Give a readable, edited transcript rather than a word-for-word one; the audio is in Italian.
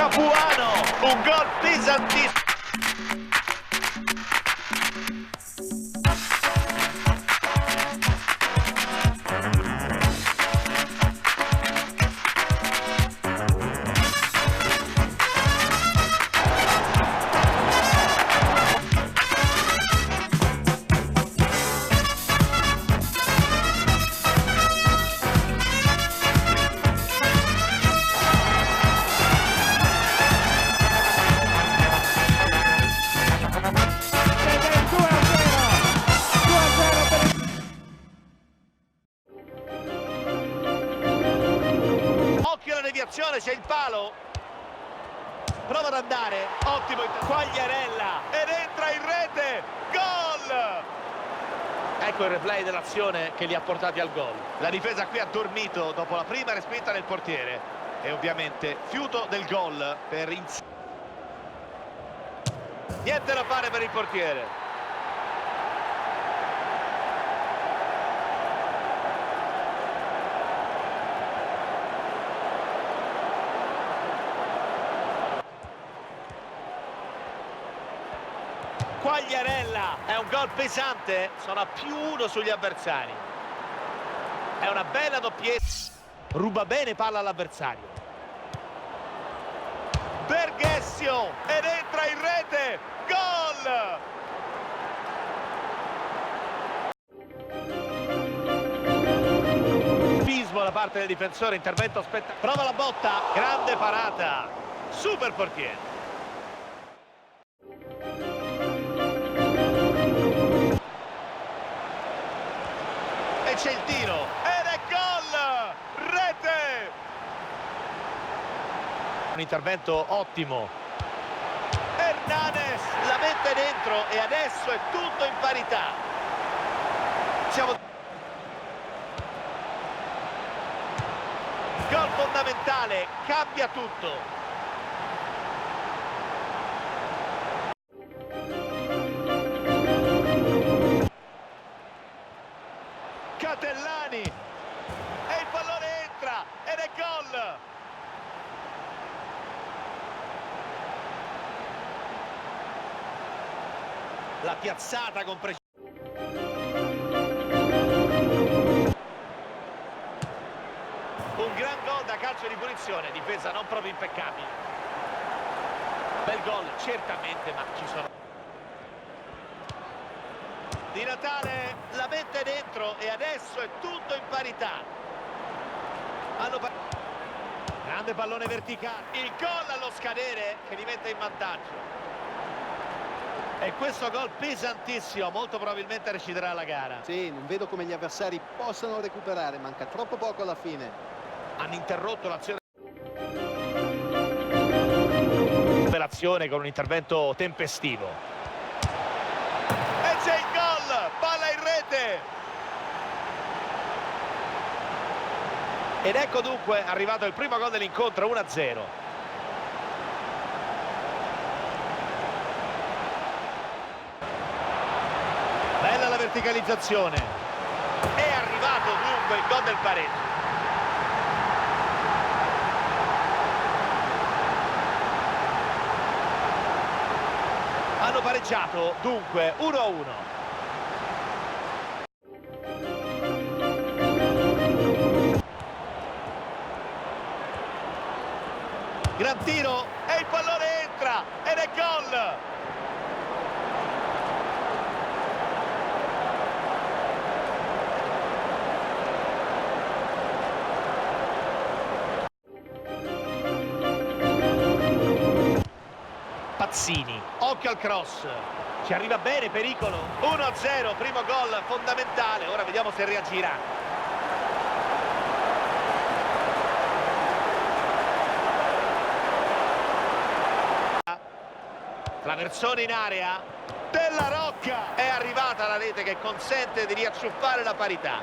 Capuano, un gol pesantissimo. Occhio alla deviazione, c'è il palo. Prova ad andare, ottimo Quagliarella ed entra in rete, gol! Ecco il replay dell'azione che li ha portati al gol. La difesa qui ha dormito dopo la prima respinta del portiere e ovviamente fiuto del gol per niente da fare per il portiere. Quagliarella, è un gol pesante, sono a +1 sugli avversari. È una bella doppietta, ruba bene palla all'avversario. Berghessio ed entra in rete, gol! Pismo da parte del difensore, intervento spettacolare. Prova la botta, grande parata, super portiere. C'è il tiro ed è gol! Rete! Un intervento ottimo. Hernanes la mette dentro e adesso è tutto in parità. Gol fondamentale, cambia tutto. Catellani e il pallone entra ed è gol. La piazzata con precisione. Un gran gol da calcio di punizione, difesa non proprio impeccabile. Bel gol certamente, ma ci sono. Di Natale la mette dentro e adesso è tutto in parità. Grande pallone verticale, il gol allo scadere che li mette in vantaggio. E questo gol pesantissimo, molto probabilmente deciderà la gara. Sì, non vedo come gli avversari possano recuperare, manca troppo poco alla fine. Hanno interrotto l'azione con un intervento tempestivo. E c'è il gol, palla in rete. Ed ecco dunque arrivato il primo gol dell'incontro, 1-0. Bella la verticalizzazione. È arrivato dunque il gol del pareggio. Hanno pareggiato dunque 1-1. Gran tiro e il pallone entra ed è gol! Pazzini, occhio al cross, ci arriva bene, pericolo. 1-0, primo gol fondamentale, ora vediamo se reagirà. Traversone in area, Della Rocca, è arrivata la rete che consente di riacciuffare la parità.